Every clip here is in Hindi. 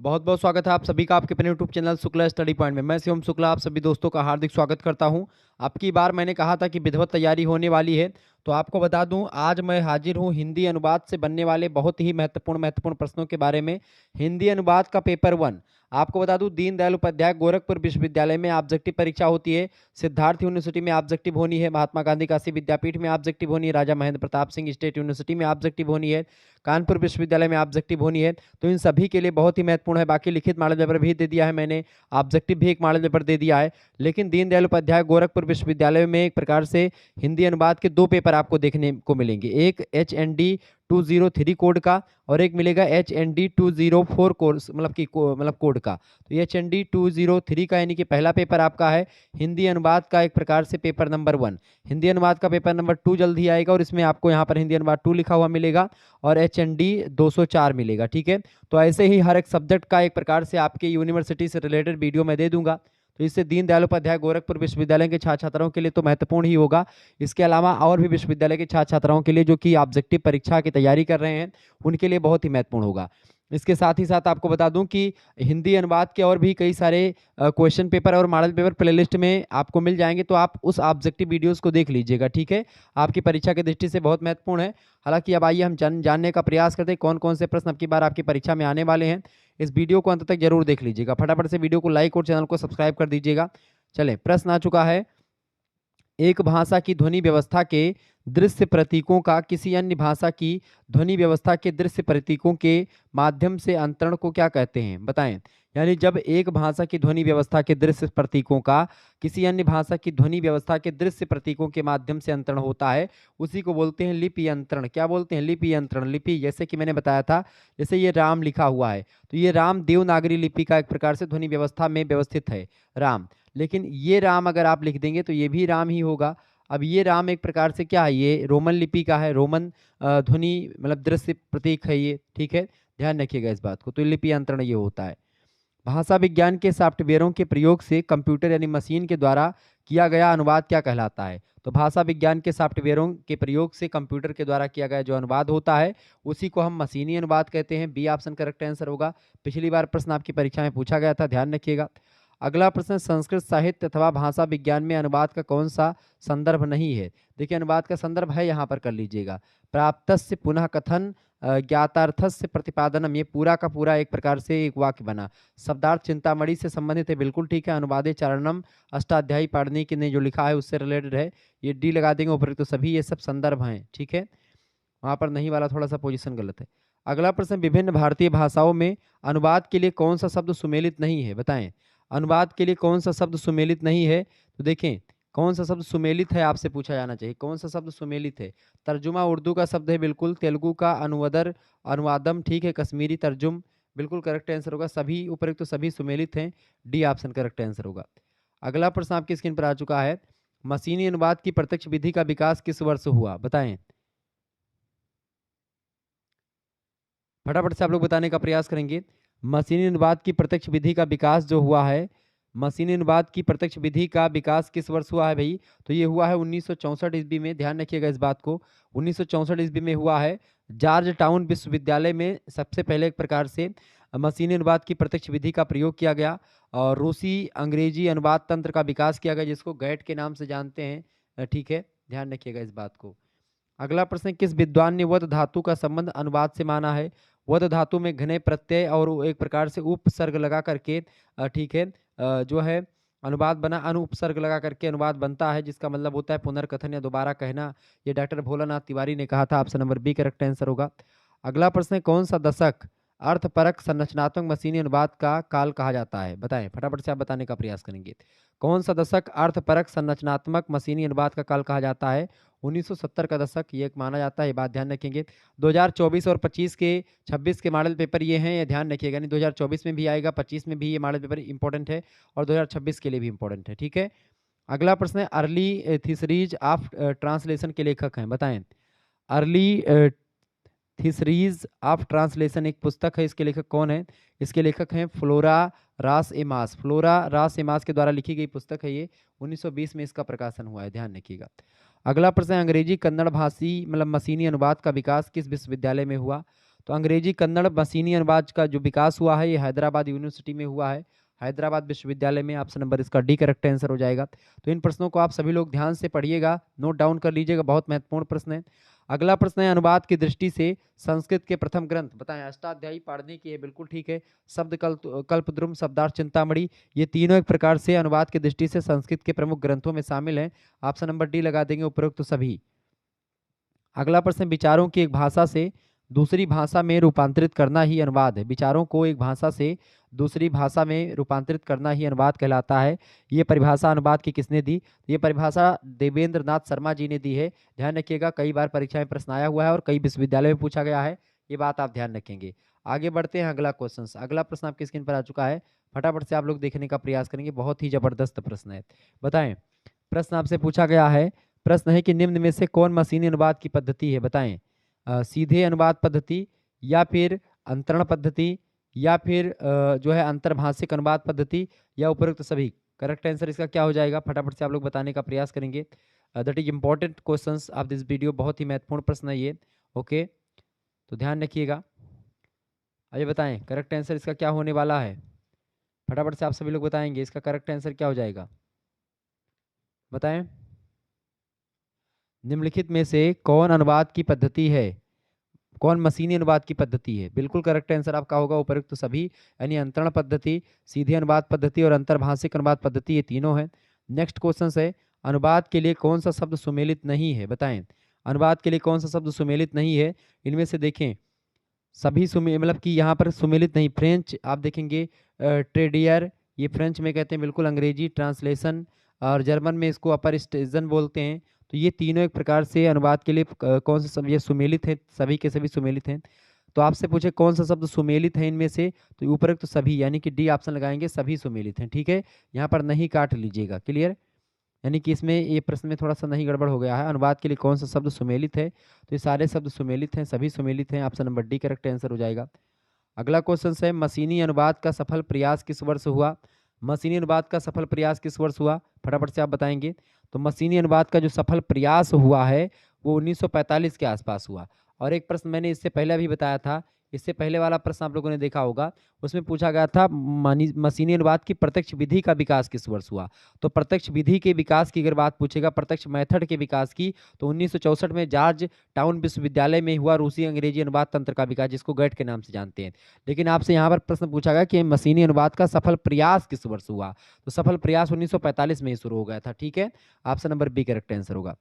बहुत बहुत स्वागत है आप सभी का आपके अपने YouTube channel Shukla study point में। मैं शिवम शुक्ला आप सभी दोस्तों का हार्दिक स्वागत करता हूं। आपकी बार मैंने कहा था कि विधिवत तैयारी होने वाली है, तो आपको बता दूं आज मैं हाजिर हूं हिंदी अनुवाद से बनने वाले बहुत ही महत्वपूर्ण प्रश्नों के बारे में। हिंदी अनुवाद का पेपर 1 आपको बता दूं दीनदयाल उपाध्याय गोरखपुर विश्वविद्यालय में ऑब्जेक्टिव परीक्षा होती है, सिद्धार्थ यूनिवर्सिटी में ऑब्जेक्टिव होनी है, महात्मा गांधी काशी विद्यापीठ में ऑब्जेक्टिव होनी है, राजा महेंद्र प्रताप सिंह स्टेट यूनिवर्सिटी में ऑब्जेक्टिव होनी है, कानपुर विश्वविद्यालय में ऑब्जेक्टिव होनी है। तो इन सभी के लिए बहुत ही महत्वपूर्ण है। बाकी लिखित मॉडल पेपर भी दे दिया है मैंने, ऑब्जेक्टिव भी एक मॉडल पेपर दे दिया है, लेकिन दीनदयाल उपाध्याय गोरखपुर विश्वविद्यालय में एक प्रकार से हिंदी अनुवाद के दो पेपर आपको देखने को मिलेंगे, एक HND 203 कोड का और एक मिलेगा HND 204 कोर्स मतलब कोड का। तो ये HND 203 का यानी कि पहला पेपर आपका है हिंदी अनुवाद का, एक प्रकार से पेपर नंबर 1। हिंदी अनुवाद का पेपर नंबर 2 जल्द ही आएगा और इसमें आपको यहाँ पर हिंदी अनुवाद 2 लिखा हुआ मिलेगा और HND 204 मिलेगा। ठीक है, तो ऐसे ही हर एक सब्जेक्ट का एक प्रकार से आपके यूनिवर्सिटी से रिलेटेड वीडियो मैं दे दूंगा, तो इससे दीनदयाल उपाध्याय गोरखपुर विश्वविद्यालय के छात्र छात्राओं के लिए तो महत्वपूर्ण ही होगा। इसके अलावा और भी विश्वविद्यालय के छात्र छात्राओं के लिए जो कि ऑब्जेक्टिव परीक्षा की तैयारी कर रहे हैं उनके लिए बहुत ही महत्वपूर्ण होगा। इसके साथ ही साथ आपको बता दूं कि हिंदी अनुवाद के और भी कई सारे क्वेश्चन पेपर और मॉडल पेपर प्लेलिस्ट में आपको मिल जाएंगे, तो आप उस ऑब्जेक्टिव वीडियोस को देख लीजिएगा। ठीक है, आपकी परीक्षा की दृष्टि से बहुत महत्वपूर्ण है। हालांकि अब आइए हम जानने का प्रयास करते हैं कौन कौन से प्रश्न अब की बार आपकी परीक्षा में आने वाले हैं। इस वीडियो को अंत तक जरूर देख लीजिएगा, फटाफट से वीडियो को लाइक और चैनल को सब्सक्राइब कर दीजिएगा। चलें, प्रश्न आ चुका है, एक भाषा की ध्वनि व्यवस्था के दृश्य प्रतीकों का किसी अन्य भाषा की ध्वनि व्यवस्था के दृश्य प्रतीकों के माध्यम से अंतरण को क्या कहते हैं, बताएं। यानी जब एक भाषा की ध्वनि व्यवस्था के दृश्य प्रतीकों का किसी अन्य भाषा की ध्वनि व्यवस्था के दृश्य प्रतीकों के माध्यम से अंतरण होता है, उसी को बोलते हैं लिपि अंतरण। क्या बोलते हैं? लिपि अंतरण। लिपि जैसे कि मैंने बताया था, जैसे ये राम लिखा हुआ है तो ये राम देवनागरी लिपि का एक प्रकार से ध्वनि व्यवस्था में व्यवस्थित है राम, लेकिन ये राम अगर आप लिख देंगे तो ये भी राम ही होगा। अब ये राम एक प्रकार से क्या है, ये रोमन लिपि का है, रोमन ध्वनि मतलब दृश्य प्रतीक है ये। ठीक है, ध्यान रखिएगा इस बात को। तो लिपि अंतरण ये होता है। भाषा विज्ञान के सॉफ्टवेयरों के प्रयोग से कंप्यूटर यानी मशीन के द्वारा किया गया अनुवाद क्या कहलाता है? तो भाषा विज्ञान के सॉफ्टवेयरों के प्रयोग से कंप्यूटर के द्वारा किया गया जो अनुवाद होता है उसी को हम मशीनी अनुवाद कहते हैं। बी ऑप्शन करेक्ट आंसर होगा। पिछली बार प्रश्न आपकी परीक्षा में पूछा गया था, ध्यान रखिएगा। अगला प्रश्न, संस्कृत साहित्य अथवा भाषा विज्ञान में अनुवाद का कौन सा संदर्भ नहीं है? देखिए अनुवाद का संदर्भ है, यहाँ पर कर लीजिएगा, प्राप्तस्य पुनः कथन ज्ञातार्थस्य प्रतिपादनम। ये पूरा का पूरा एक प्रकार से एक वाक्य बना। शब्दार्थ चिंतामणि से संबंधित है, बिल्कुल ठीक है। अनुवादे चारणम अष्टाध्यायी पाणिनि ने जो लिखा है उससे रिलेटेड है, ये डी लगा देंगे ऊपर। तो सभी ये सब संदर्भ हैं। ठीक है, वहाँ पर नहीं वाला थोड़ा सा पोजीशन गलत है। अगला प्रश्न, विभिन्न भारतीय भाषाओं में अनुवाद के लिए कौन सा शब्द सुमेलित नहीं है, बताएं। अनुवाद के लिए कौन सा शब्द सुमेलित नहीं है? तो देखें कौन सा शब्द सुमेलित है, आपसे पूछा जाना चाहिए कौन सा शब्द सुमेलित है। तर्जुमा उर्दू का शब्द है, बिल्कुल। तेलुगु का अनुवदर अनुवादम, ठीक है। कश्मीरी तर्जुम, बिल्कुल करेक्ट आंसर होगा। सभी उपरोक्त तो सभी सुमेलित हैं, डी ऑप्शन करेक्ट आंसर होगा। अगला प्रश्न आपकी स्क्रीन पर आ चुका है, मशीनी अनुवाद की प्रत्यक्ष विधि का विकास किस वर्ष हुआ, बताएं। फटाफट से आप लोग बताने का प्रयास करेंगे। मशीनी अनुवाद की प्रत्यक्ष विधि का विकास जो हुआ है, मशीनी अनुवाद की प्रत्यक्ष विधि का विकास किस वर्ष हुआ है भाई? तो ये हुआ है 1964 ईस्वी में, ध्यान रखिएगा इस बात को। 1964 ईस्वी में हुआ है। जॉर्ज टाउन विश्वविद्यालय में सबसे पहले एक प्रकार से मशीनी अनुवाद की प्रत्यक्ष विधि का प्रयोग किया गया और रूसी अंग्रेजी अनुवाद तंत्र का विकास किया गया जिसको गैट के नाम से जानते हैं। ठीक है, ध्यान रखिएगा इस बात को। अगला प्रश्न, किस विद्वान ने वध धातु का संबंध अनुवाद से माना है? वध धातु में घने प्रत्यय और एक प्रकार से उपसर्ग लगा करके ठीक है जो है अनुवाद बना, अनुपसर्ग लगा करके अनुवाद बनता है जिसका मतलब होता है पुनर्कथन या दोबारा कहना। ये डॉक्टर भोलानाथ तिवारी ने कहा था। Option number B correct answer होगा। अगला प्रश्न है, कौन सा दशक अर्थपरक संरचनात्मक मशीनी अनुवाद का काल कहा जाता है, बताएं। फटाफट से आप बताने का प्रयास करेंगे। कौन सा दशक अर्थपरक संरचनात्मक मशीनी अनुवाद का काल कहा जाता है? 1970 का दशक ये एक माना जाता है, ये बात ध्यान रखेंगे। 2024 और 25 के 26 के मॉडल पेपर ये हैं, ये ध्यान रखिएगा। नहीं 2024 में भी आएगा, 25 में भी ये मॉडल पेपर इंपॉर्टेंट है और 2026 के लिए भी इंपॉर्टेंट है। ठीक है, अगला प्रश्न है, अर्ली थीसरीज ऑफ ट्रांसलेशन के लेखक हैं, बताएं। अर्ली थीसरीज ऑफ ट्रांसलेशन एक पुस्तक है, इसके लेखक कौन है? इसके लेखक हैं फ्लोरा रास एमास। फ्लोरा रास एमास के द्वारा लिखी गई पुस्तक है ये। 1920 में इसका प्रकाशन हुआ है, ध्यान रखिएगा। अगला प्रश्न है, अंग्रेजी कन्नड़ भाषी मतलब मशीनी अनुवाद का विकास किस विश्वविद्यालय में हुआ? तो अंग्रेजी कन्नड़ मशीनी अनुवाद का जो विकास हुआ है ये हैदराबाद यूनिवर्सिटी में हुआ है, हैदराबाद विश्वविद्यालय में। ऑप्शन नंबर इसका डी करेक्ट आंसर हो जाएगा। तो इन प्रश्नों को आप सभी लोग ध्यान से पढ़िएगा, नोट डाउन कर लीजिएगा, बहुत महत्वपूर्ण प्रश्न है। अगला प्रश्न है, अनुवाद की दृष्टि से संस्कृत के प्रथम ग्रंथ बताएं। अष्टाध्यायी पाढ़ने की है, बिल्कुल ठीक है। शब्द कल्पद्रुम, शब्दार्थ चिंतामणि, ये तीनों एक प्रकार से अनुवाद की दृष्टि से संस्कृत के प्रमुख ग्रंथों में शामिल हैं। ऑप्शन नंबर डी लगा देंगे, उपरोक्त तो सभी। अगला प्रश्न, विचारों की एक भाषा से दूसरी भाषा में रूपांतरित करना ही अनुवाद है। विचारों को एक भाषा से दूसरी भाषा में रूपांतरित करना ही अनुवाद कहलाता है। ये परिभाषा अनुवाद की किसने दी? ये परिभाषा देवेंद्र नाथ शर्मा जी ने दी है। ध्यान रखिएगा, कई बार परीक्षा में प्रश्न आया हुआ है और कई विश्वविद्यालय में पूछा गया है, ये बात आप ध्यान रखेंगे। आगे बढ़ते हैं, अगला क्वेश्चन। अगला प्रश्न आपकी स्क्रीन पर आ चुका है, फटाफट से आप लोग देखने का प्रयास करेंगे, बहुत ही जबरदस्त प्रश्न है। बताएं, प्रश्न आपसे पूछा गया है, प्रश्न है कि निम्न में से कौन मशीनी अनुवाद की पद्धति है? बताएं, सीधे अनुवाद पद्धति, या फिर अंतरण पद्धति, या फिर जो है अंतर्भाषिक अनुवाद पद्धति, या उपरोक्त सभी। करेक्ट आंसर इसका क्या हो जाएगा? फटाफट से आप लोग बताने का प्रयास करेंगे। That is important questions of this video, बहुत ही महत्वपूर्ण प्रश्न है ये। ओके, तो ध्यान रखिएगा। आइए बताएं, करेक्ट आंसर इसका क्या होने वाला है? फटाफट से आप सभी लोग बताएंगे, इसका करेक्ट आंसर क्या हो जाएगा? बताएं, निम्नलिखित में से कौन अनुवाद की पद्धति है, कौन मशीनी अनुवाद की पद्धति है? बिल्कुल करेक्ट आंसर आपका होगा उपरोक्त तो सभी, यानी अंतरण पद्धति, सीधे अनुवाद पद्धति और अंतर्भाषिक अनुवाद पद्धति, ये तीनों है। नेक्स्ट क्वेश्चन है, अनुवाद के लिए कौन सा शब्द सुमेलित नहीं है? बताएं, अनुवाद के लिए कौन सा शब्द सुमेलित नहीं है? इनमें से देखें, सभी मतलब कि यहाँ पर सुमेलित नहीं। फ्रेंच आप देखेंगे, ट्रेडियर, ये फ्रेंच में कहते हैं बिल्कुल, अंग्रेजी ट्रांसलेशन, और जर्मन में इसको अपर स्टेजन बोलते हैं। तो ये तीनों एक प्रकार से अनुवाद के लिए कौन सा शब्द ये सुमेलित है? सभी के सभी सुमेलित हैं। तो आपसे पूछे कौन सा शब्द सुमेलित है इनमें से, तो उपरोक्त तो सभी, यानी कि डी ऑप्शन लगाएंगे, सभी सुमेलित हैं। ठीक है, यहाँ पर नहीं काट लीजिएगा, क्लियर? यानी कि इसमें ये प्रश्न में थोड़ा सा नहीं गड़बड़ हो गया है। अनुवाद के लिए कौन सा शब्द सुमेलित है? तो ये सारे शब्द सुमेलित हैं, सभी सुमेलित हैं। Option number D correct answer हो जाएगा। अगला क्वेश्चन है, मशीनी अनुवाद का सफल प्रयास किस वर्ष हुआ? मशीनी अनुवाद का सफल प्रयास किस वर्ष हुआ? फटाफट से आप बताएंगे। तो मशीनी अनुवाद का जो सफल प्रयास हुआ है वो 1945 के आसपास हुआ। और एक प्रश्न मैंने इससे पहले भी बताया था, इससे पहले वाला प्रश्न आप लोगों ने देखा होगा, उसमें पूछा गया था मशीनी अनुवाद की प्रत्यक्ष विधि का विकास किस वर्ष हुआ? तो प्रत्यक्ष विधि के विकास की अगर बात पूछेगा, प्रत्यक्ष मेथड के विकास की, तो 1964 में जॉर्ज टाउन विश्वविद्यालय में हुआ रूसी अंग्रेजी अनुवाद तंत्र का विकास, जिसको गैट के नाम से जानते हैं। लेकिन आपसे यहाँ पर प्रश्न पूछा गया कि मशीनी अनुवाद का सफल प्रयास किस वर्ष हुआ? तो सफल प्रयास 1945 में ही शुरू हो गया था। ठीक है, option number B correct answer होगा।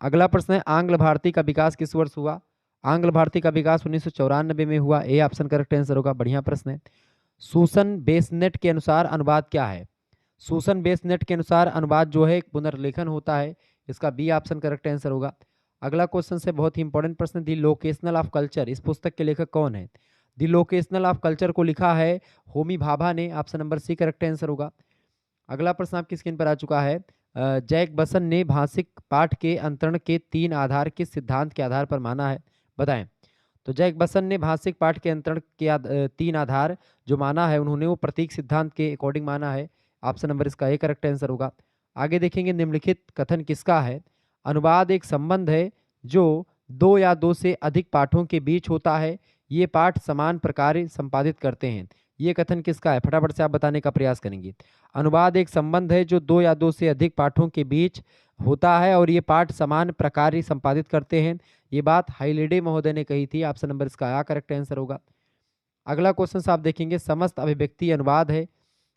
अगला प्रश्न है, आंग्ल भारती का विकास किस वर्ष हुआ? आंग्ल भारती का विकास 1994 में हुआ, ए ऑप्शन करेक्ट आंसर होगा। बढ़िया प्रश्न है। सूसन बेसनेट के अनुसार अनुवाद क्या है? सूसन बेसनेट के अनुसार अनुवाद जो है एक पुनर्लेखन होता है, इसका बी ऑप्शन करेक्ट आंसर होगा। अगला क्वेश्चन से बहुत ही इंपॉर्टेंट प्रश्न, दी लोकेशनल ऑफ कल्चर, इस पुस्तक के लेखक कौन है? दी लोकेशनल ऑफ कल्चर को लिखा है होमी भाभा ने, option number C correct answer होगा। अगला प्रश्न आपकी स्क्रीन पर आ चुका है, जैक बसन ने भाषिक पाठ के अंतरण के 3 आधार किस सिद्धांत के आधार पर माना है? बताएं। तो जैक बसन ने भाषिक पाठ के अंतरण के 3 आधार जो माना है, उन्होंने वो प्रतीक सिद्धांत के अकॉर्डिंग माना है। ऑप्शन नंबर इसका ए करेक्ट आंसर होगा। आगे देखेंगे, निम्नलिखित कथन किसका है? अनुवाद एक संबंध है जो 2 या 2 से अधिक पाठों के बीच होता है, ये पाठ समान प्रकार संपादित करते हैं। ये कथन किसका है? फटाफट से आप बताने का प्रयास करेंगे। अनुवाद एक संबंध है जो 2 या 2 से अधिक पाठों के बीच होता है और ये पाठ समान प्रकार संपादित करते हैं, ये बात हाइलेडे महोदय ने कही थी। ऑप्शन नंबर इसका आ करेक्ट आंसर होगा। अगला क्वेश्चन आप देखेंगे, समस्त अभिव्यक्ति अनुवाद है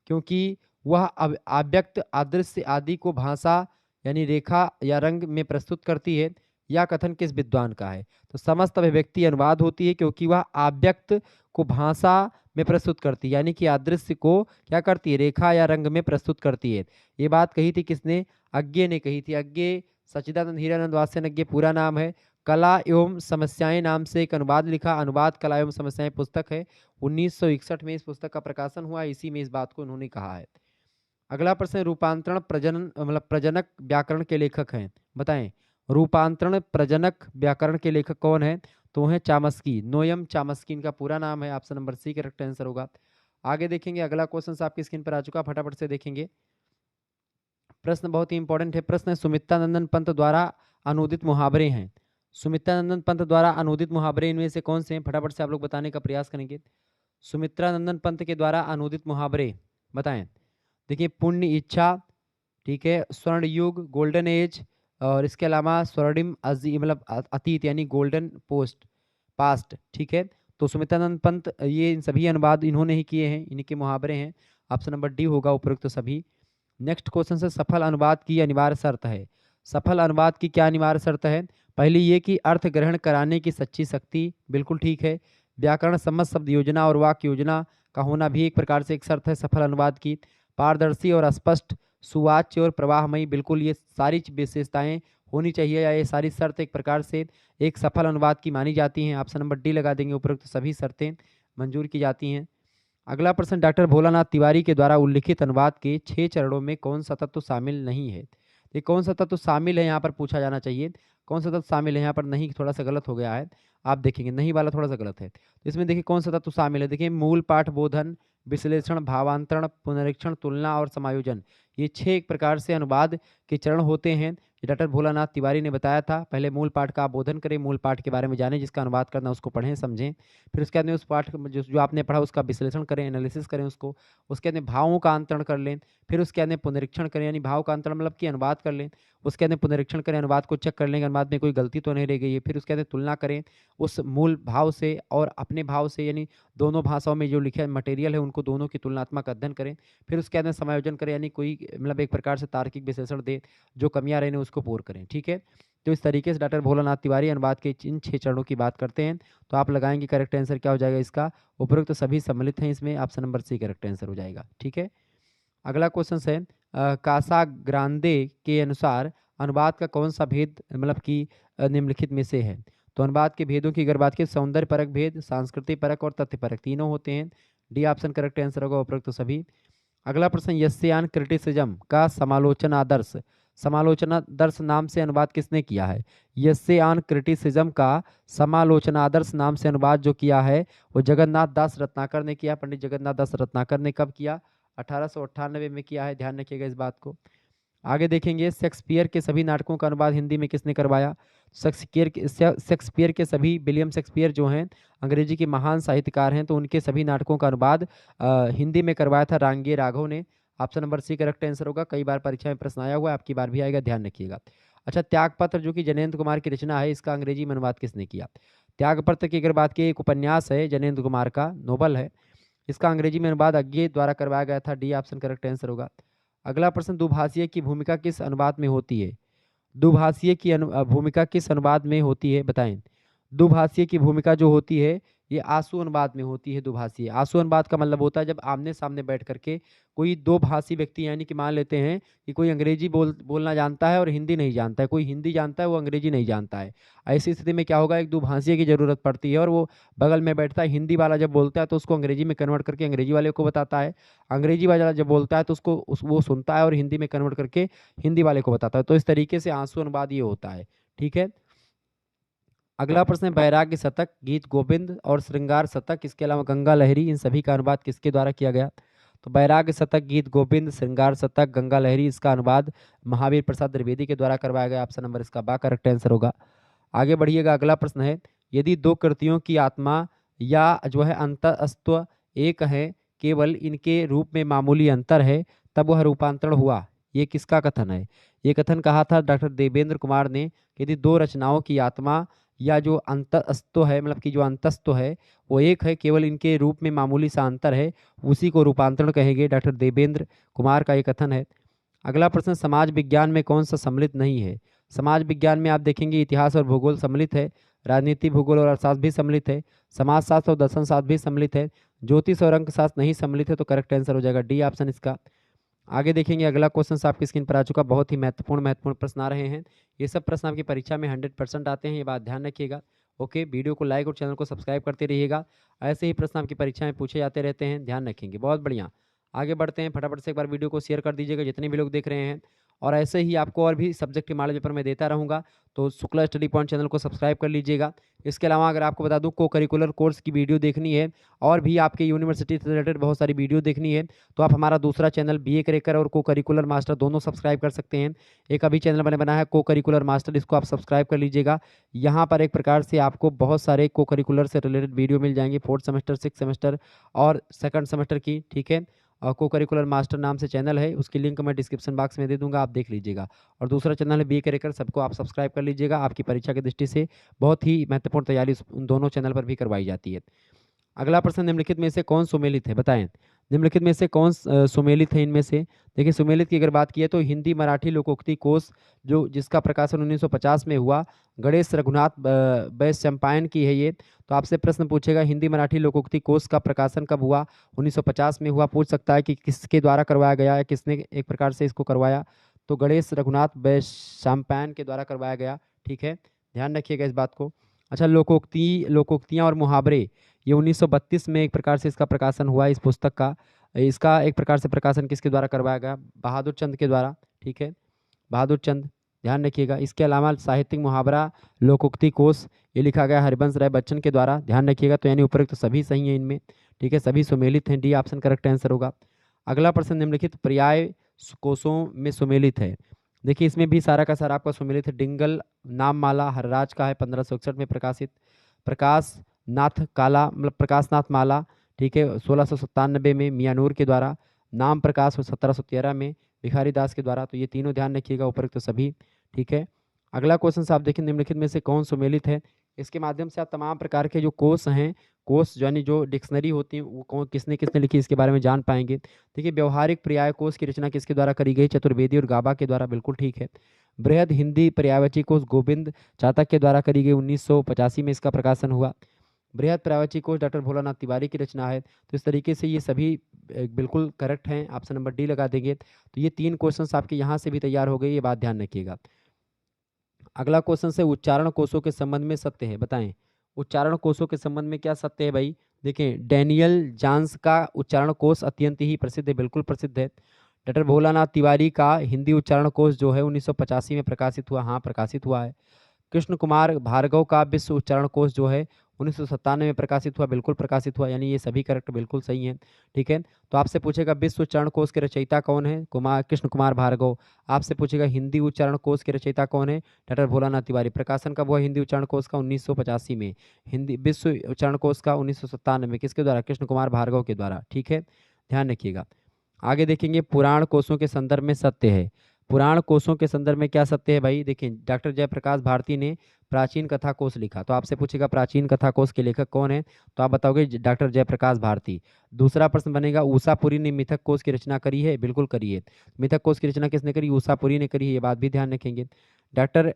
क्योंकि वह अव्यक्त अदृश्य आदि को भाषा यानी रेखा या रंग में प्रस्तुत करती है। यह कथन किस विद्वान का है? तो समस्त अभिव्यक्ति अनुवाद होती है क्योंकि वह अव्यक्त को भाषा में प्रस्तुत करती है, यानी कि अदृश्य को क्या करती है? रेखा या रंग में प्रस्तुत करती है। ये बात कही थी किसने? अज्ञे ने कही थी। अज्ञे सच्चिदानंद हीरानंद वात्स्यन अज्ञे पूरा नाम है। कला एवं समस्याएं नाम से एक अनुवाद लिखा, अनुवाद कला एवं समस्याएं पुस्तक है। 1961 में इस पुस्तक का प्रकाशन हुआ, इसी में इस बात को उन्होंने कहा है। अगला प्रश्न, रूपांतरण प्रजनन मतलब प्रजनक व्याकरण के लेखक हैं। बताएं, रूपांतरण प्रजनक व्याकरण के लेखक कौन है? तो है चामस्की, नोयम चामस्की इनका पूरा नाम है। Option number C correct answer होगा। आगे देखेंगे, अगला क्वेश्चन आपकी स्क्रीन पर आ चुका, फटाफट से देखेंगे। प्रश्न बहुत ही इंपॉर्टेंट है। प्रश्न है, सुमित्रा नंदन पंत द्वारा अनुदित मुहावरे हैं। सुमित्रानंदन पंत द्वारा अनुदित मुहावरे इनमें से कौन से हैं? फटाफट से आप लोग बताने का प्रयास करेंगे। सुमित्रानंदन पंत के द्वारा अनुदित मुहावरे बताएं। देखिए, पुण्य इच्छा, ठीक है, स्वर्ण युग, गोल्डन एज, और इसके अलावा स्वर्णिम मतलब अतीत यानी गोल्डन पोस्ट पास्ट, ठीक है। तो सुमित्रानंद पंत ये इन सभी अनुवाद इन्होंने ही किए हैं, इनके मुहावरे हैं। ऑप्शन नंबर डी होगा उपरोक्त तो सभी। नेक्स्ट क्वेश्चन से सफल अनुवाद की अनिवार्य शर्त है। सफल अनुवाद की क्या अनिवार्य शर्त है? पहली ये कि अर्थ ग्रहण कराने की सच्ची शक्ति, बिल्कुल ठीक है। व्याकरण सम्मत शब्द योजना और वाक्य योजना का होना भी एक प्रकार से एक शर्त है सफल अनुवाद की। पारदर्शी और स्पष्ट, सुवाच्य और प्रवाहमयी, बिल्कुल ये सारी विशेषताएं होनी चाहिए, या ये सारी शर्त एक प्रकार से एक सफल अनुवाद की मानी जाती हैं। ऑप्शन नंबर डी लगा देंगे, उपरोक्त सभी शर्तें मंजूर की जाती हैं। अगला प्रश्न, डॉक्टर भोलानाथ तिवारी के द्वारा उल्लिखित अनुवाद के 6 चरणों में कौन सा तत्व शामिल नहीं है? ये कौन सा तत्व शामिल है यहाँ पर पूछा जाना चाहिए। कौन सा तत्व शामिल है यहाँ पर? नहीं, थोड़ा सा गलत हो गया है, आप देखेंगे नहीं वाला थोड़ा सा गलत है। तो इसमें देखिए कौन सा तत्व शामिल है। देखिए, मूल पाठ बोधन, विश्लेषण, भावांतरण, पुनरीक्षण, तुलना और समायोजन, ये 6 एक प्रकार से अनुवाद के चरण होते हैं। डॉक्टर भोलानाथ तिवारी ने बताया था। पहले मूल पाठ का आप बोधन करें, मूल पाठ के बारे में जानें, जिसका अनुवाद करना उसको पढ़ें समझें। फिर उसके बाद में उस पाठ जो आपने पढ़ा उसका विश्लेषण करें, एनालिसिस करें उसको। उसके बाद में भावों का अंतरण कर लें। फिर उसके बाद में पुनरीक्षण करें, यानी भाव का अंतरण मतलब कि अनुवाद कर लें। उसके बाद में पुनरीक्षण करें, अनुवाद को चेक कर लेंगे अनुवाद में कोई गलती तो नहीं रह गई है। फिर उसके बाद में तुलना करें उस मूल भाव से और अपने भाव से, यानी दोनों भाषाओं में जो लिखे मटेरियल है उनको दोनों की तुलनात्मक अध्ययन करें। फिर उसके बाद में समायोजन करें, यानी कोई मतलब एक प्रकार से तार्किक विश्लेषण दे, जो कमियां रहे उसको पूर्ण करें, ठीक है। तो इस तरीके से डॉक्टर भोलानाथ तिवारी अनुवाद के इन 6 चरणों की बात करते हैं। तो आप लगाएंगे करेक्ट आंसर क्या हो जाएगा इसका? उपरोक्त तो सभी सम्मिलित हैं इसमें, option number C correct answer हो जाएगा, ठीक है। अगला क्वेश्चन है, कासा ग्रांदे के अनुसार अनुवाद का कौन सा भेद मतलब कि निम्नलिखित में से है? तो अनुवाद के भेदों की अगर बात करें, सौंदर्य परक भेद, सांस्कृतिक परक और तथ्य परक, तीनों होते हैं। डी ऑप्शन करेक्ट आंसर होगा, उपरोक्त तो सभी। अगला प्रश्न, यस्यान क्रिटिसिज्म का समालोचनादर्श, समालोचनादर्श नाम से अनुवाद किसने किया है? यस्यान क्रिटिसिज्म का समालोचनादर्श नाम से अनुवाद जो किया है वो जगन्नाथ दास रत्नाकर ने किया। पंडित जगन्नाथ दास रत्नाकर ने कब किया? 1898 में किया है, ध्यान रखिएगा इस बात को। आगे देखेंगे, शेक्सपियर के सभी नाटकों का अनुवाद हिंदी में किसने करवाया? शेक्सपियर के सभी, विलियम शेक्सपियर जो हैं अंग्रेजी के महान साहित्यकार हैं, तो उनके सभी नाटकों का अनुवाद हिंदी में करवाया था रांगे राघव ने। Option number C correct answer होगा। कई बार परीक्षा में प्रश्न आया हुआ है, आपकी बार भी आएगा, ध्यान रखिएगा। अच्छा, त्यागपत्र जो कि जयनेंद्र कुमार की रचना है, इसका अंग्रेजी में अनुवाद किसने किया? त्यागपत्र की अगर बात की, एक उपन्यास है जयनेंद्र कुमार का, नोबल है, इसका अंग्रेजी में अनुवाद अज्ञे द्वारा करवाया गया था। डी ऑप्शन करेक्ट आंसर होगा। अगला प्रश्न, दुभाषीय की भूमिका किस अनुवाद में होती है? दुभाषीय की भूमिका किस अनुवाद में होती है बताएं। दुभाषीय की भूमिका जो होती है ये आंसू अनुवाद में होती है। दुभाषीय, आंसू अनुवाद का मतलब होता है जब आमने सामने बैठ करके कोई दो भाषी व्यक्ति, यानी कि मान लेते हैं कि कोई अंग्रेजी बोलना जानता है और हिंदी नहीं जानता है, कोई हिंदी जानता है वो अंग्रेजी नहीं जानता है। ऐसी स्थिति में क्या होगा, एक दुभाषीय की जरूरत पड़ती है और वो बगल में बैठता है। हिंदी वाला जब बोलता है तो उसको अंग्रेजी में कन्वर्ट करके अंग्रेजी वाले को बताता है, अंग्रेजी वाला जब बोलता है तो उसको वो सुनता है और हिंदी में कन्वर्ट करके हिंदी वाले को बताता है। तो इस तरीके से आंसू अनुवाद ये होता है, ठीक है। अगला प्रश्न है, बैराग्य शतक, गीत गोविंद और श्रृंगार शतक, इसके अलावा गंगा लहरी, इन सभी का अनुवाद किसके द्वारा किया गया? तो बैराग्य शतक, गीत गोविंद, श्रृंगार शतक, गंगा लहरी, इसका अनुवाद महावीर प्रसाद द्विवेदी के द्वारा करवाया गया। ऑप्शन नंबर इसका बा करेक्ट आंसर होगा। आगे बढ़िएगा, अगला प्रश्न है, यदि दो कृतियों की आत्मा या जो है अंतःस्त्व एक है, केवल इनके रूप में मामूली अंतर है, तब वह रूपांतरण हुआ, ये किसका कथन है? ये कथन कहा था डॉक्टर देवेंद्र कुमार ने। यदि दो रचनाओं की आत्मा या जो अंतःस्त्व है, मतलब कि जो अंतःस्त्व है वो एक है, केवल इनके रूप में मामूली सा अंतर है, उसी को रूपांतरण कहेंगे। डॉक्टर देवेंद्र कुमार का ये कथन है। अगला प्रश्न, समाज विज्ञान में कौन सा सम्मिलित नहीं है? समाज विज्ञान में आप देखेंगे इतिहास और भूगोल सम्मिलित है, राजनीति, भूगोल और अर्थशास्त्र भी सम्मिलित है, समाजशास्त्र और दर्शन शास्त्र भी सम्मिलित है, ज्योतिष और अंकशास्त्र नहीं सम्मिलित है। तो करेक्ट आंसर हो जाएगा डी ऑप्शन इसका। आगे देखेंगे, अगला क्वेश्चन आपकी स्क्रीन पर आ चुका, बहुत ही महत्वपूर्ण प्रश्न आ रहे हैं। ये सब प्रश्न आपकी परीक्षा में 100% आते हैं, ये बात ध्यान रखिएगा। ओके, वीडियो को लाइक और चैनल को सब्सक्राइब करते रहिएगा, ऐसे ही प्रश्न आपकी परीक्षा में पूछे जाते रहते हैं, ध्यान रखेंगे। बहुत बढ़िया, आगे बढ़ते हैं। फटाफट से एक बार वीडियो को शेयर कर दीजिएगा जितने भी लोग देख रहे हैं, और ऐसे ही आपको और भी सब्जेक्ट के मॉडल पेपर मैं देता रहूँगा। तो शुक्ला स्टडी पॉइंट चैनल को सब्सक्राइब कर लीजिएगा। इसके अलावा अगर आपको बता दूं को करिकुलर कोर्स की वीडियो देखनी है और भी आपके यूनिवर्सिटी से रिलेटेड बहुत सारी वीडियो देखनी है तो आप हमारा दूसरा चैनल बीए क्रैकर और को करिकुलर मास्टर दोनों सब्सक्राइब कर सकते हैं। एक अभी चैनल मैंने बनाया है को करिकुलर मास्टर, इसको आप सब्सक्राइब कर लीजिएगा। यहाँ पर एक प्रकार से आपको बहुत सारे को करिकुलर से रिलेटेड वीडियो मिल जाएंगे, 4th सेमेस्टर, 6th सेमेस्टर और 2nd सेमेस्टर की, ठीक है। और को करिकुलर मास्टर नाम से चैनल है, उसकी लिंक मैं डिस्क्रिप्शन बॉक्स में दे दूंगा, आप देख लीजिएगा। और दूसरा चैनल है बी क्रैकर, सबको आप सब्सक्राइब कर लीजिएगा। आपकी परीक्षा की दृष्टि से बहुत ही महत्वपूर्ण तैयारी उन दोनों चैनल पर भी करवाई जाती है। अगला प्रश्न, निम्नलिखित में से कौन सुमेलित है, बताएं। निम्नलिखित में से कौन सुमेलित है इनमें से। देखिए सुमेलित की अगर बात की है तो हिंदी मराठी लोकोक्ति कोश जो जिसका प्रकाशन 1950 में हुआ, गणेश रघुनाथ वैशंपायन की है ये। तो आपसे प्रश्न पूछेगा हिंदी मराठी लोकोक्ति कोश का प्रकाशन कब हुआ, 1950 में हुआ। पूछ सकता है कि किसके द्वारा करवाया गया है, किसने एक प्रकार से इसको करवाया, तो गणेश रघुनाथ वैशंपायन के द्वारा करवाया गया, ठीक है, ध्यान रखिएगा इस बात को। अच्छा, लोकोक्तियाँ और मुहावरे, ये 1932 में एक प्रकार से इसका प्रकाशन हुआ इस पुस्तक का। इसका एक प्रकार से प्रकाशन किसके द्वारा करवाया गया, बहादुर चंद के द्वारा, ठीक है, बहादुर चंद, ध्यान रखिएगा। इसके अलावा साहित्यिक मुहावरा लोकोक्ति कोश ये लिखा गया हरिवंश राय बच्चन के द्वारा, ध्यान रखिएगा। तो यानी उपरोक्त तो सभी सही हैं इनमें, ठीक है, सभी सुमेलित हैं, डी ऑप्शन करेक्ट आंसर होगा। अगला प्रश्न, निम्नलिखित पर्याय कोशों में सुमेलित है। देखिए इसमें भी सारा का सारा आपका सुमेलित है। डिंगल नाममाला हरराज का है, 1561 में प्रकाशित। प्रकाश नाथ काला मतलब प्रकाश नाथ माला, ठीक है, 1697 में मियानूर के द्वारा। नाम प्रकाश 1713 में भिखारी दास के द्वारा। तो ये तीनों ध्यान रखिएगा, उपरोक्त तो सभी, ठीक है। अगला क्वेश्चन से आप देखिए निम्नलिखित में से कौन सुमेलित है। इसके माध्यम से आप तमाम प्रकार के जो कोश हैं, कोश यानी जो डिक्शनरी होती है वो कौन किसने किसने लिखी इसके बारे में जान पाएंगे। देखिए व्यवहारिक पर्याय कोश की रचना किसके द्वारा करी गई, चतुर्वेदी और गाबा के द्वारा, बिल्कुल ठीक है। बृहद हिंदी पर्यायवाची कोश गोविंद चातक के द्वारा करी गई, 1985 में इसका प्रकाशन हुआ। बृहद पर्यायवाची कोश डॉक्टर भोलानाथ तिवारी की रचना है। तो इस तरीके से ये सभी बिल्कुल करेक्ट हैं, ऑप्शन नंबर डी लगा देंगे। तो ये 3 क्वेश्चंस आपके यहाँ से भी तैयार हो गए, ये बात ध्यान रखिएगा। अगला क्वेश्चन से उच्चारण कोशों के संबंध में सत्य है, बताएं। उच्चारण कोशों के संबंध में क्या सत्य है भाई। देखें डैनियल जानस का उच्चारण कोश अत्यंत ही प्रसिद्ध है, बिल्कुल प्रसिद्ध है। डॉक्टर भोलानाथ तिवारी का हिंदी उच्चारण कोश जो है 1985 में प्रकाशित हुआ, हाँ प्रकाशित हुआ है। कृष्ण कुमार भार्गव का विश्व उच्चारण कोश जो है 1997 में प्रकाशित हुआ, बिल्कुल प्रकाशित हुआ, यानी ये सभी करेक्ट बिल्कुल सही हैं, ठीक है। तो आपसे पूछेगा विश्व उच्चारण कोश के रचयिता कौन है, कृष्ण कुमार भार्गव। आपसे पूछेगा हिंदी उच्चारण कोश के रचयिता कौन है, डॉक्टर भोलानाथ तिवारी। प्रकाशन कब हुआ हिंदी उच्चारण कोश का, 1985 में। हिंदी विश्व उच्चारण कोश का 1997 में, किसके द्वारा, कृष्ण कुमार भार्गव के द्वारा, ठीक है, ध्यान रखिएगा। आगे देखेंगे पुराण कोशों के संदर्भ में सत्य है। पुराण कोशों के संदर्भ में क्या सत्य है भाई। देखिए डॉक्टर जयप्रकाश भारती ने प्राचीन कथा कोश लिखा। तो आपसे पूछेगा प्राचीन कथा कोश के लेखक कौन है, तो आप बताओगे डॉक्टर जयप्रकाश भारती। दूसरा प्रश्न बनेगा उषापुरी ने मिथक कोश की रचना करी है, बिल्कुल करी है। मिथक कोश की रचना किसने करी, उषापुरी ने करी है, ये बात भी ध्यान रखेंगे। डॉक्टर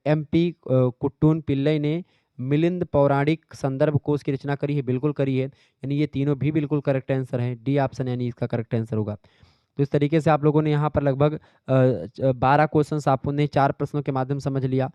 MP कुट्टून पिल्लई ने मिलिंद पौराणिक संदर्भ कोश की रचना करी है, बिल्कुल करी है, यानी ये तीनों भी बिल्कुल करेक्ट आंसर है, डी ऑप्शन यानी इसका करेक्ट आंसर होगा। तो इस तरीके से आप लोगों ने यहाँ पर लगभग 12 क्वेश्चन आपने 4 प्रश्नों के माध्यम समझ लिया।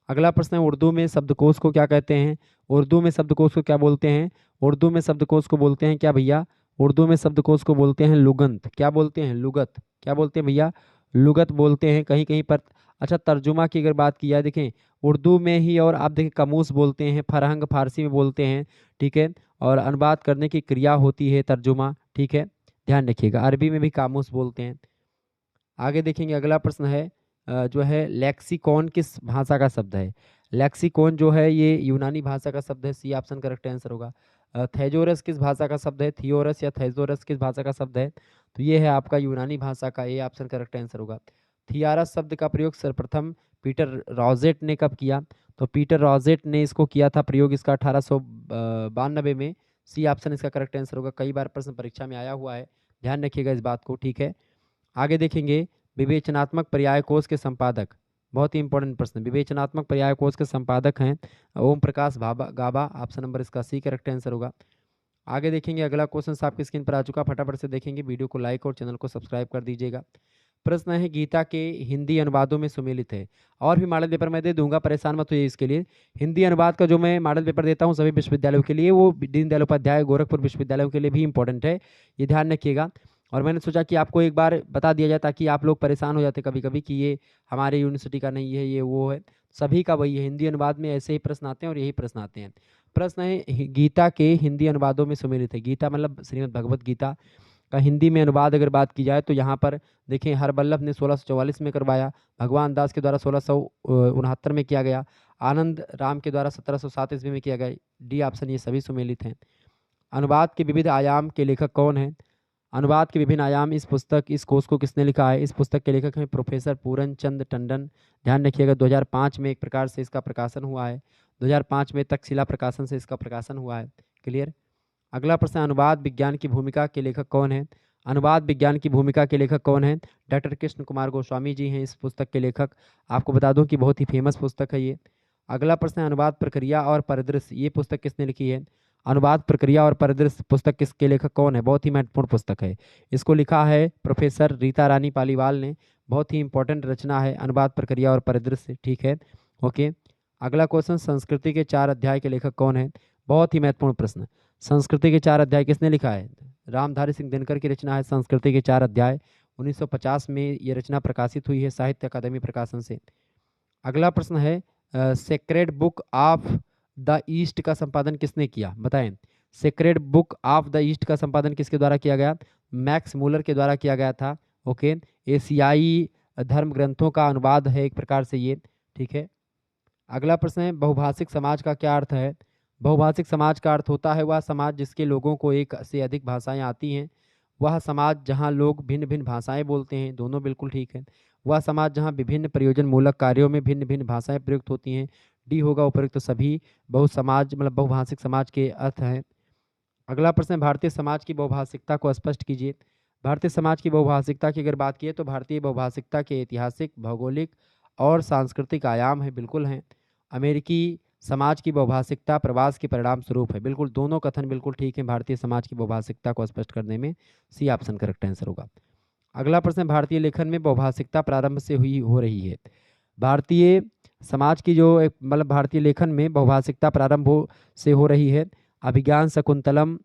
अगला प्रश्न है उर्दू में शब्दकोश को क्या कहते हैं। उर्दू में शब्दकोश को क्या बोलते हैं, उर्दू में शब्दकोश को बोलते हैं क्या भैया, उर्दू में शब्दकोश को बोलते हैं लुगंत। क्या बोलते हैं, लुगत। क्या बोलते हैं भैया, लुगत बोलते हैं कहीं कहीं पर। अच्छा तर्जुमा की अगर बात की जाए, देखें उर्दू में ही और आप देखें कामूस बोलते हैं, फरहंग फारसी में बोलते हैं, ठीक है, और अनुवाद करने की क्रिया होती है तर्जुमा, ठीक है, ध्यान रखिएगा। अरबी में भी कामूस बोलते हैं। आगे देखेंगे अगला प्रश्न है जो है लेक्सिकॉन किस भाषा का शब्द है। लेक्सिकॉन जो है ये यूनानी भाषा का शब्द है, सी ऑप्शन करेक्ट आंसर होगा। थेजोरस किस भाषा का शब्द है, थियोरस या थेजोरस किस भाषा का शब्द है, तो ये है आपका यूनानी भाषा का, ये ऑप्शन करेक्ट आंसर होगा। थियारस शब्द का प्रयोग सर्वप्रथम पीटर रॉजेट ने कब किया, तो पीटर रॉजेट ने इसको किया था प्रयोग इसका 1892 में, सी ऑप्शन इसका करेक्ट आंसर होगा। कई बार प्रश्न परीक्षा में आया हुआ है, ध्यान रखिएगा इस बात को, ठीक है। आगे देखेंगे विवेचनात्मक पर्याय कोश के संपादक, बहुत ही इंपॉर्टेंट प्रश्न। विवेचनात्मक पर्याय कोश के संपादक हैं ओम प्रकाश गाबा, ऑप्शन नंबर इसका सी करेक्ट आंसर होगा। आगे देखेंगे अगला क्वेश्चन आपकी स्क्रीन पर आ चुका, फटाफट से देखेंगे, वीडियो को लाइक और चैनल को सब्सक्राइब कर दीजिएगा। प्रश्न है गीता के हिंदी अनुवादों में सुमेलित है। और भी मॉडल पेपर मैं दे दूंगा, परेशान मत होइए इसके लिए। हिंदी अनुवाद का जो मैं मॉडल पेपर देता हूँ सभी विश्वविद्यालयों के लिए, वो दीनदयाल उपाध्याय गोरखपुर विश्वविद्यालयों के लिए भी इंपॉर्टेंट है, ये ध्यान रखिएगा। और मैंने सोचा कि आपको एक बार बता दिया जाए ताकि आप लोग परेशान हो जाते कभी कभी कि ये हमारे यूनिवर्सिटी का नहीं है, ये वो है। सभी का वही है, हिंदी अनुवाद में ऐसे ही प्रश्न आते हैं और यही प्रश्न आते हैं। प्रश्न है गीता के हिंदी अनुवादों में सम्मिलित है। गीता मतलब श्रीमद् भगवत गीता का हिंदी में अनुवाद अगर बात की जाए तो यहाँ पर देखें, हरबल्लभ ने 1644 में करवाया, भगवान दास के द्वारा 1669 में किया गया, आनंद राम के द्वारा 1707 ईस्वी में किया गया। डी ऑप्शन ये सभी सम्मिलित हैं। अनुवाद के विविध आयाम के लेखक कौन हैं? अनुवाद के विभिन्न आयाम, इस कोश को किसने लिखा है? इस पुस्तक के लेखक हैं प्रोफेसर पूरन चंद टंडन। ध्यान रखिएगा 2005 में एक प्रकार से इसका प्रकाशन हुआ है, 2005 में तक्षशिला प्रकाशन से इसका प्रकाशन हुआ है। क्लियर। अगला प्रश्न, अनुवाद विज्ञान की भूमिका के लेखक कौन है? अनुवाद विज्ञान की भूमिका के लेखक कौन है? डॉक्टर कृष्ण कुमार गोस्वामी जी हैं इस पुस्तक के लेखक। आपको बता दूं कि बहुत ही फेमस पुस्तक है ये। अगला प्रश्न है, अनुवाद प्रक्रिया और परिदृश्य, ये पुस्तक किसने लिखी है? अनुवाद प्रक्रिया और परिदृश्य पुस्तक किसके लेखक कौन है? बहुत ही महत्वपूर्ण पुस्तक है, इसको लिखा है प्रोफेसर रीता रानी पालीवाल ने। बहुत ही इंपॉर्टेंट रचना है अनुवाद प्रक्रिया और परिदृश्य। ठीक है, ओके। अगला क्वेश्चन, संस्कृति के 4 अध्याय के लेखक कौन है? बहुत ही महत्वपूर्ण प्रश्न। संस्कृति के 4 अध्याय किसने लिखा है? रामधारी सिंह दिनकर की रचना है संस्कृति के 4 अध्याय। 1950 में ये रचना प्रकाशित हुई है साहित्य अकादमी प्रकाशन से। अगला प्रश्न है, sacred book of the east का संपादन किसने किया? बताएं। Sacred book of the east का संपादन किसके द्वारा किया गया? मैक्स मूलर के द्वारा किया गया था। ओके, एशियाई धर्म ग्रंथों का अनुवाद है एक प्रकार से ये। ठीक है। अगला प्रश्न है, बहुभाषिक समाज का क्या अर्थ है? बहुभाषिक समाज का अर्थ होता है वह समाज जिसके लोगों को एक से अधिक भाषाएं आती हैं। वह समाज जहां लोग भिन्न भिन्न भाषाएं बोलते हैं। दोनों बिल्कुल ठीक है। वह समाज जहां विभिन्न प्रयोजन मूलक कार्यों में भिन्न भिन्न भाषाएं प्रयुक्त होती हैं। डी होगा उपयुक्त सभी। बहु मतलब बहुभाषिक समाज के अर्थ हैं। अगला प्रश्न, भारतीय समाज की बहुभाषिकता को स्पष्ट कीजिए। भारतीय समाज की बहुभाषिकता की अगर बात की तो भारतीय बहुभाषिकता के ऐतिहासिक, भौगोलिक और सांस्कृतिक आयाम है, बिल्कुल हैं। अमेरिकी समाज की बहुभाषिकता प्रवास के परिणाम स्वरूप है, बिल्कुल दोनों कथन बिल्कुल ठीक है भारतीय समाज की बहुभाषिकता को स्पष्ट करने में। सी ऑप्शन करेक्ट आंसर होगा। अगला प्रश्न, भारतीय लेखन में बहुभाषिकता प्रारंभ से हो रही है। भारतीय समाज की जो मतलब भारतीय लेखन में बहुभाषिकता प्रारंभ से हो रही है। अभिज्ञान शकुंतलम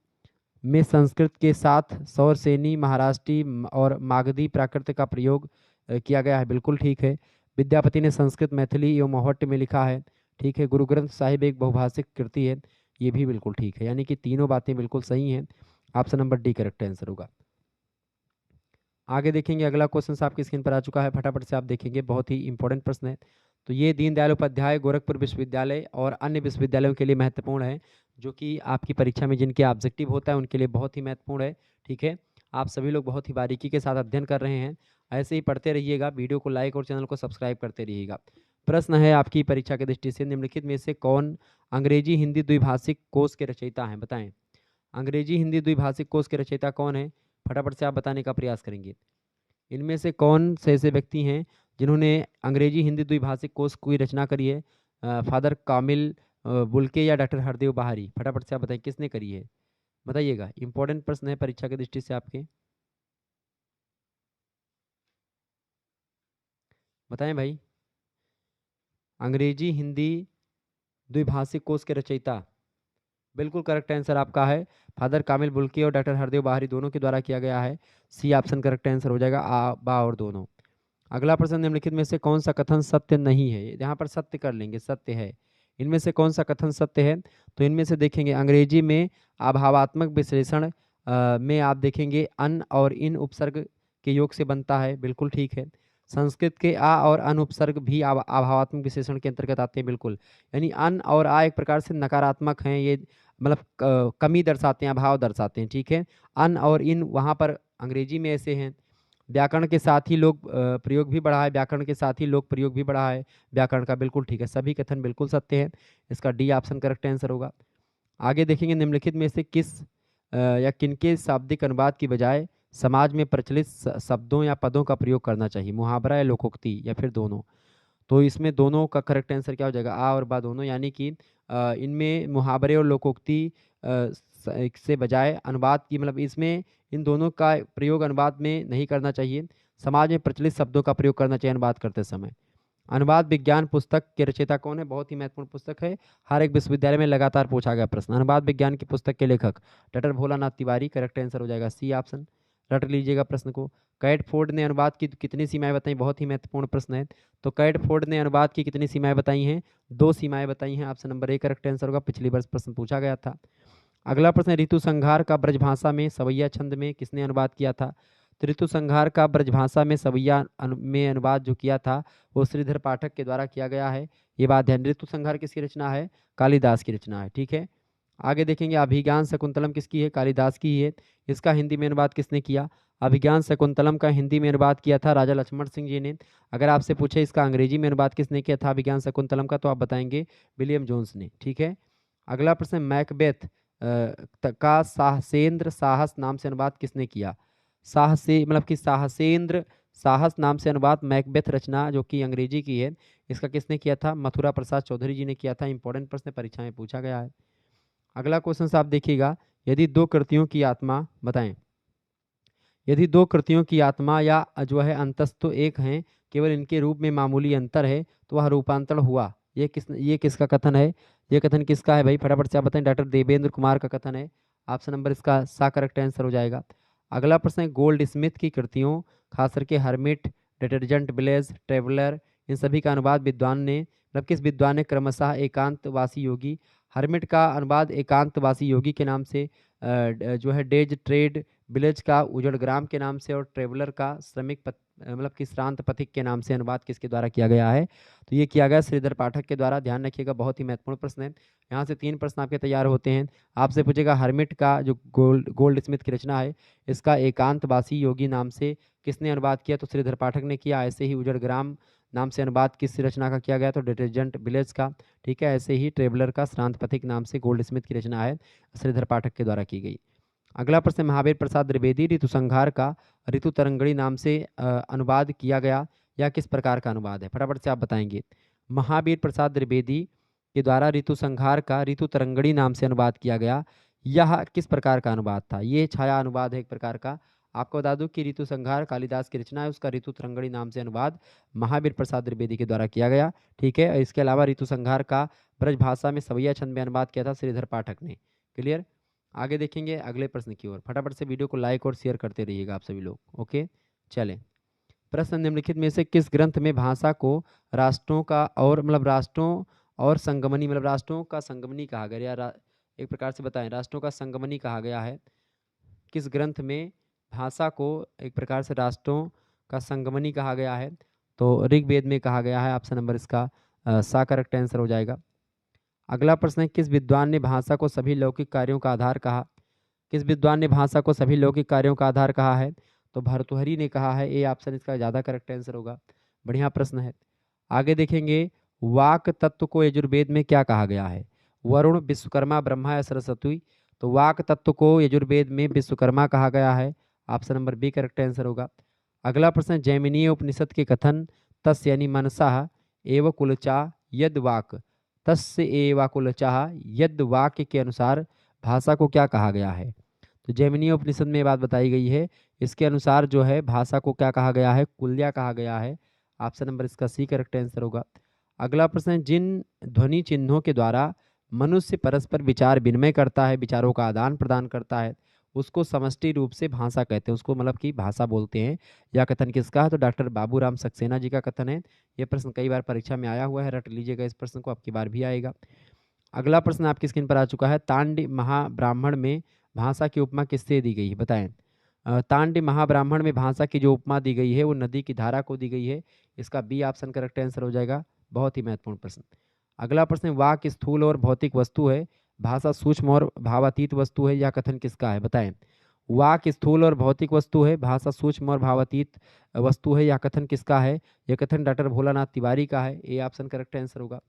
में संस्कृत के साथ सौरसेनी, महाराष्ट्री और मागधी प्राकृत का प्रयोग किया गया है, बिल्कुल ठीक है। विद्यापति ने संस्कृत, मैथिली एवं मौहट्ट में लिखा है। ठीक है। गुरु ग्रंथ साहिब एक बहुभाषिक कृति है, ये भी बिल्कुल ठीक है। यानी कि तीनों बातें बिल्कुल सही हैं। Option number D correct answer होगा। आगे देखेंगे, अगला क्वेश्चन आपकी स्क्रीन पर आ चुका है, फटाफट से आप देखेंगे, बहुत ही इंपॉर्टेंट प्रश्न है। तो ये दीनदयाल उपाध्याय गोरखपुर विश्वविद्यालय और अन्य विश्वविद्यालयों के लिए महत्वपूर्ण है, जो कि आपकी परीक्षा में जिनके ऑब्जेक्टिव होता है उनके लिए बहुत ही महत्वपूर्ण है। ठीक है, आप सभी लोग बहुत ही बारीकी के साथ अध्ययन कर रहे हैं, ऐसे ही पढ़ते रहिएगा, वीडियो को लाइक और चैनल को सब्सक्राइब करते रहिएगा। प्रश्न है आपकी परीक्षा की दृष्टि से, निम्नलिखित में से कौन अंग्रेजी हिंदी द्विभाषिक कोश के रचयिता हैं? बताएं। अंग्रेजी हिंदी द्विभाषिक कोश के रचयिता कौन है? फटाफट से आप बताने का प्रयास करेंगे। इनमें से कौन से ऐसे व्यक्ति हैं जिन्होंने अंग्रेजी हिंदी द्विभाषिक कोश की रचना करी है? फादर कामिल बुल्के या डॉक्टर हरदेव बहारी? फटाफट से आप बताएं किसने करी है, बताइएगा। इंपॉर्टेंट प्रश्न है परीक्षा की दृष्टि से आपके, बताएं भाई। अंग्रेजी हिंदी द्विभाषिक कोश के रचयिता, बिल्कुल करेक्ट आंसर आपका है फादर कामिल बुल्के और डॉक्टर हरदेव बाहरी, दोनों के द्वारा किया गया है। सी ऑप्शन करेक्ट आंसर हो जाएगा, आ बा और दोनों। अगला प्रश्न, निम्नलिखित में से कौन सा कथन सत्य नहीं है? यहाँ पर सत्य कर लेंगे, सत्य है। इनमें से कौन सा कथन सत्य है? तो इनमें से देखेंगे, अंग्रेजी में अभावात्मक विश्लेषण में आप देखेंगे अन और इन उपसर्ग के योग से बनता है, बिल्कुल ठीक है। संस्कृत के आ और अन उपसर्ग भी अभावात्मक विशेषण के अंतर्गत आते हैं, बिल्कुल। यानी अन और आ एक प्रकार से नकारात्मक हैं, ये मतलब कमी दर्शाते हैं, अभाव दर्शाते हैं। ठीक है, अन और इन वहाँ पर अंग्रेजी में ऐसे हैं। व्याकरण के साथ ही लोग प्रयोग भी बढ़ा है, व्याकरण के साथ ही लोग प्रयोग भी बढ़ा है व्याकरण का, बिल्कुल ठीक है। सभी कथन बिल्कुल सत्य है, इसका डी ऑप्शन करेक्ट आंसर होगा। आगे देखेंगे, निम्नलिखित में से किस या किनके शाब्दिक अनुवाद की बजाय समाज में प्रचलित शब्दों या पदों का प्रयोग करना चाहिए? मुहावरा या लोकोक्ति या फिर दोनों? तो इसमें दोनों का करेक्ट आंसर क्या हो जाएगा? आ और बा दोनों, यानी कि इनमें मुहावरे और लोकोक्ति से बजाय अनुवाद की मतलब इसमें इन दोनों का प्रयोग अनुवाद में नहीं करना चाहिए, समाज में प्रचलित शब्दों का प्रयोग करना चाहिए अनुवाद करते समय। अनुवाद विज्ञान पुस्तक के रचयिता कौन है? बहुत ही महत्वपूर्ण पुस्तक है, हर एक विश्वविद्यालय में लगातार पूछा गया प्रश्न। अनुवाद विज्ञान की पुस्तक के लेखक doctor Bholanath Tiwari, correct answer हो जाएगा सी ऑप्शन। रट लीजिएगा प्रश्न को। कैटफोर्ड ने अनुवाद की कितनी सीमाएं बताई, बहुत ही महत्वपूर्ण प्रश्न है। तो कैटफोर्ड ने अनुवाद की कितनी सीमाएं बताई हैं, 2 सीमाएं बताई हैं। Option number A correct answer होगा, पिछली वर्ष प्रश्न पूछा गया था। अगला प्रश्न है, ऋतु संहार का ब्रजभाषा में सवैया छंद में किसने अनुवाद किया था। तो ऋतु संहार का ब्रजभाषा में सवैया में अनुवाद जो किया था वो श्रीधर पाठक के द्वारा किया गया है। ये बात ध्यान, ऋतु संहार किसकी रचना है, कालिदास की रचना है। ठीक है, आगे देखेंगे अभिज्ञान शकुंतलम किसकी है, कालिदास की ही है। इसका हिंदी में अनुवाद किसने किया, अभिज्ञान शकुंतलम का हिंदी में अनुवाद किया था राजा लक्ष्मण सिंह जी ने। अगर आपसे पूछे इसका अंग्रेजी में अनुवाद किसने किया था अभिज्ञान शकुंतलम का, तो आप बताएंगे विलियम जोन्स ने। ठीक है, अगला प्रश्न, मैकबेथ का साहसेंद्र साहस नाम से अनुवाद किसने किया। साहसे मतलब कि साहसेंद्र साहस नाम से अनुवाद मैकबेथ रचना जो कि अंग्रेजी की है, इसका किसने किया था, मथुरा प्रसाद चौधरी जी ने किया था। इंपॉर्टेंट प्रश्न परीक्षा में पूछा गया है। अगला क्वेश्चन आप देखिएगा, यदि 2 कृतियों की आत्मा बताएं, यदि 2 कृतियों की आत्मा या जो है अंतस्तु एक हैं, केवल इनके रूप में मामूली अंतर है, तो वह रूपांतरण हुआ। ये किसका कथन है, ये कथन किसका है भाई, फटाफट से आप बताएं। डॉक्टर देवेंद्र कुमार का कथन है। ऑप्शन नंबर इसका सा करेक्ट आंसर हो जाएगा। अगला प्रश्न है, गोल्ड स्मिथ की कृतियों खास करके हर्मिट, डिटर्जेंट विलेज, ट्रेवलर, इन सभी का अनुवाद विद्वान ने मतलब किस विद्वान ने क्रमशः एकांतवासी योगी, हर्मिट का अनुवाद एकांतवासी योगी के नाम से, जो है डेज ट्रेड विलेज का उजड़ ग्राम के नाम से, और ट्रेवलर का श्रमिक मतलब कि श्रांत पथिक के नाम से अनुवाद किसके द्वारा किया गया है, तो ये किया गया श्रीधर पाठक के द्वारा। ध्यान रखिएगा, बहुत ही महत्वपूर्ण प्रश्न है। यहाँ से 3 प्रश्न आपके तैयार होते हैं। आपसे पूछेगा हर्मिट का जो गोल्ड स्मिथ की रचना है, इसका एकांतवासी योगी नाम से किसने अनुवाद किया, तो श्रीधर पाठक ने किया। ऐसे ही उजड़ ग्राम नाम से अनुवाद किस रचना का किया गया, तो डिटर्जेंट विलेज का। ठीक है, ऐसे ही ट्रेवलर का श्रांत पथिक नाम से गोल्ड स्मिथ की रचना है, श्रीधर पाठक के द्वारा की गई। अगला प्रश्न, महावीर प्रसाद द्विवेदी ऋतु संहार का ऋतु तरंगणी नाम से अनुवाद किया गया, या किस प्रकार का अनुवाद है, फटाफट से आप बताएंगे। महावीर प्रसाद द्विवेदी के द्वारा ऋतु संहार का ऋतु तरंगणी नाम से अनुवाद किया गया, यह किस प्रकार का अनुवाद था। ये छाया अनुवाद है एक प्रकार का। आपको बता दूं कि ऋतु संहार कालिदास की रचना है, उसका ऋतु तरंगणी नाम से अनुवाद महावीर प्रसाद द्विवेदी के द्वारा किया गया। ठीक है, इसके अलावा ऋतु संहार का ब्रजभाषा में सवैया छंद में अनुवाद किया था श्रीधर पाठक ने। क्लियर, आगे देखेंगे अगले प्रश्न की ओर। फटाफट से वीडियो को लाइक और शेयर करते रहिएगा आप सभी लोग। ओके, चलें। प्रश्न, निम्नलिखित में से किस ग्रंथ में भाषा को राष्ट्रों का और मतलब राष्ट्रों और संगमनी मतलब राष्ट्रों का संगमनी कहा गया, या एक प्रकार से बताएं राष्ट्रों का संगमनी कहा गया है। किस ग्रंथ में भाषा को एक प्रकार से राष्ट्रों का संगमनी कहा गया है, तो ऋग्वेद में कहा गया है। ऑप्शन नंबर इसका सा करेक्ट आंसर हो जाएगा। अगला प्रश्न है, किस विद्वान ने भाषा को सभी लौकिक कार्यों का आधार कहा। किस विद्वान ने भाषा को सभी लौकिक कार्यों का आधार कहा है, तो भर्तृहरि ने कहा है। ए ऑप्शन इसका ज़्यादा करेक्ट आंसर होगा। बढ़िया प्रश्न है। आगे देखेंगे, वाक तत्व को यजुर्वेद में क्या कहा गया है, वरुण, विश्वकर्मा, ब्रह्मा या सरस्वती। तो वाक तत्व को यजुर्वेद में विश्वकर्मा कहा गया है। Option number B correct answer होगा। अगला प्रश्न, जैमिनीय उपनिषद के कथन तस् यानी मनसा एव कुलचा यद वाक, तस्य एवाकुलचाह यद वाक्य के अनुसार भाषा को क्या कहा गया है। तो जैमिनीय उपनिषद में ये बात बताई गई है, इसके अनुसार जो है भाषा को क्या कहा गया है, कुल्या कहा गया है। ऑप्शन नंबर इसका सी करेक्ट आंसर होगा। अगला प्रश्न है, जिन ध्वनि चिन्हों के द्वारा मनुष्य परस्पर विचार विनिमय करता है, विचारों का आदान प्रदान करता है, उसको समष्टि रूप से भाषा कहते हैं, उसको मतलब कि भाषा बोलते हैं। यह कथन किसका है, तो डॉक्टर बाबूराम सक्सेना जी का कथन है। यह प्रश्न कई बार परीक्षा में आया हुआ है, रट लीजिएगा इस प्रश्न को, आपकी बार भी आएगा। अगला प्रश्न आपकी स्क्रीन पर आ चुका है, तांड महाब्राह्मण में भाषा की उपमा किससे दी गई है, बताएं। तांड महाब्राह्मण में भाषा की जो उपमा दी गई है वो नदी की धारा को दी गई है। इसका बी ऑप्शन करेक्ट आंसर हो जाएगा। बहुत ही महत्वपूर्ण प्रश्न। अगला प्रश्न, वाक स्थूल और भौतिक वस्तु है, भाषा सूक्ष्म और भावातीत वस्तु है, यह कथन किसका है, बताएं। वाक स्थूल और भौतिक वस्तु है, भाषा सूक्ष्म और भावातीत वस्तु है, यह कथन किसका है, यह कथन डॉक्टर भोलानाथ तिवारी का है। ए ऑप्शन करेक्ट आंसर होगा।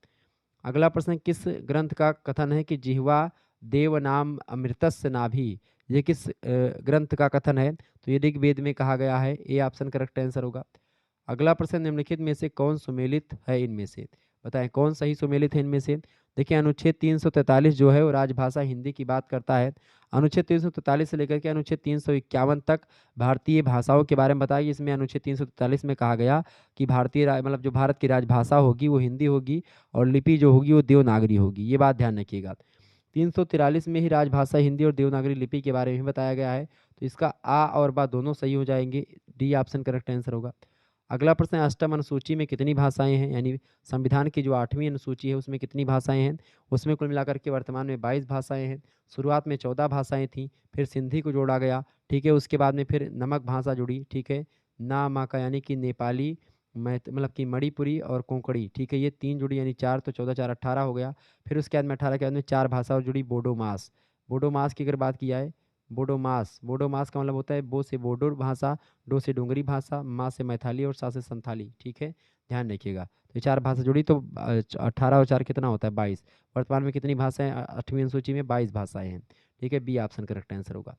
अगला प्रश्न, किस ग्रंथ का कथन है कि जिह्वा देव नाम अमृतस्य नाभि, ये किस ग्रंथ का कथन है, तो ये ऋग्वेद में कहा गया है। ए ऑप्शन करेक्ट आंसर होगा। अगला प्रश्न, निम्नलिखित में से कौन सुमेलित है इनमें से, बताएं कौन सही सुमेलित है इनमें से। देखिए, अनुच्छेद 343 जो है वो राजभाषा हिंदी की बात करता है। अनुच्छेद 343 से लेकर के अनुच्छेद 351 तक भारतीय भाषाओं के बारे में बताइए। इसमें अनुच्छेद 343 में कहा गया कि भारतीय मतलब जो भारत की राजभाषा होगी वो हिंदी होगी, और लिपि जो होगी वो देवनागरी होगी। ये बात ध्यान रखिएगा। 343 में ही राजभाषा हिंदी और देवनागरी लिपि के बारे में बताया गया है। तो इसका आ और बा दोनों सही हो जाएंगे, डी ऑप्शन करेक्ट आंसर होगा। अगला प्रश्न है, अष्टम अनुसूची में कितनी भाषाएं हैं, यानी संविधान की जो 8वीं अनुसूची है उसमें कितनी भाषाएं हैं। उसमें कुल मिलाकर के वर्तमान में 22 भाषाएं हैं। शुरुआत में 14 भाषाएं थीं, फिर सिंधी को जोड़ा गया, ठीक है। उसके बाद में फिर नमक भाषा जुड़ी, ठीक है। ना मा का यानी कि नेपाली, मतलब कि मणिपुरी और कोंकणी, ठीक है। ये 3 जुड़ी यानी 4, तो 14 4 18 हो गया। फिर उसके बाद में 18 के बाद में 4 भाषा और जुड़ी, बोडो मास। बोडो मास की अगर बात की जाए, बोडो मास, बोडो मास का मतलब होता है बो से बोडो भाषा, डो से डोंगरी भाषा, माँ से मैथाली और सा से संथाली, ठीक है। ध्यान रखिएगा, तो ये 4 भाषा जुड़ी, तो 18 और 4 कितना होता है 22। वर्तमान में कितनी भाषाएं 8वीं अनुसूची में, 22 भाषाएं हैं, ठीक है। बी ऑप्शन करेक्ट आंसर होगा।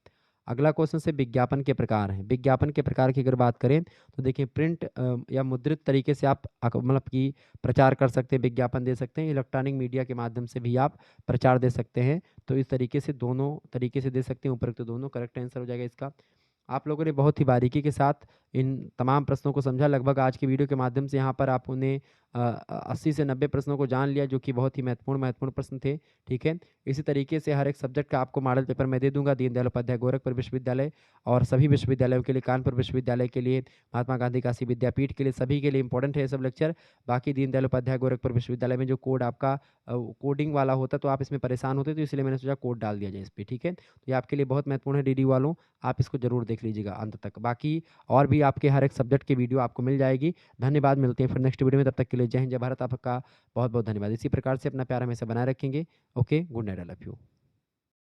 अगला क्वेश्चन से विज्ञापन के प्रकार हैं। विज्ञापन के प्रकार की अगर बात करें तो देखिए, प्रिंट या मुद्रित तरीके से आप मतलब कि प्रचार कर सकते हैं, विज्ञापन दे सकते हैं। इलेक्ट्रॉनिक मीडिया के माध्यम से भी आप प्रचार दे सकते हैं। तो इस तरीके से दोनों तरीके से दे सकते हैं, उपरोक्त दोनों करेक्ट आंसर हो जाएगा इसका। आप लोगों ने बहुत ही बारीकी के साथ इन तमाम प्रश्नों को समझा। लगभग आज की वीडियो के माध्यम से यहाँ पर आपने 80 से 90 प्रश्नों को जान लिया, जो कि बहुत ही महत्वपूर्ण प्रश्न थे, ठीक है। इसी तरीके से हर एक सब्जेक्ट का आपको मॉडल पेपर मैं दे दूंगा। दीनदयाल उपाध्याय गोरखपुर विश्वविद्यालय और सभी विश्वविद्यालयों के लिए, कानपुर विश्वविद्यालय के लिए, महात्मा गांधी काशी विद्यापीठ के लिए, सभी के लिए इंपॉर्टेंट है ये सब लेक्चर। बाकी दीनदयाल उपाध्याय गोरखपुर विश्वविद्यालय में जो कोड आपका कोडिंग वाला होता तो आप इसमें परेशान होते, तो इसलिए मैंने सोचा कोड डाल दिया जाए इस पर, ठीक है। तो ये आपके लिए बहुत महत्वपूर्ण है डीडी वालों, आप इसको जरूर देख लीजिएगा अंत तक। बाकी और भी आपके हर एक सब्जेक्ट की वीडियो आपको मिल जाएगी। धन्यवाद, मिलते हैं फिर नेक्स्ट वीडियो में, तब तक के लिए जय हिंद जय भारत। आपका बहुत बहुत धन्यवाद। इसी प्रकार से अपना प्यार हमेशा बनाए रखेंगे। Okay, good night, I love you.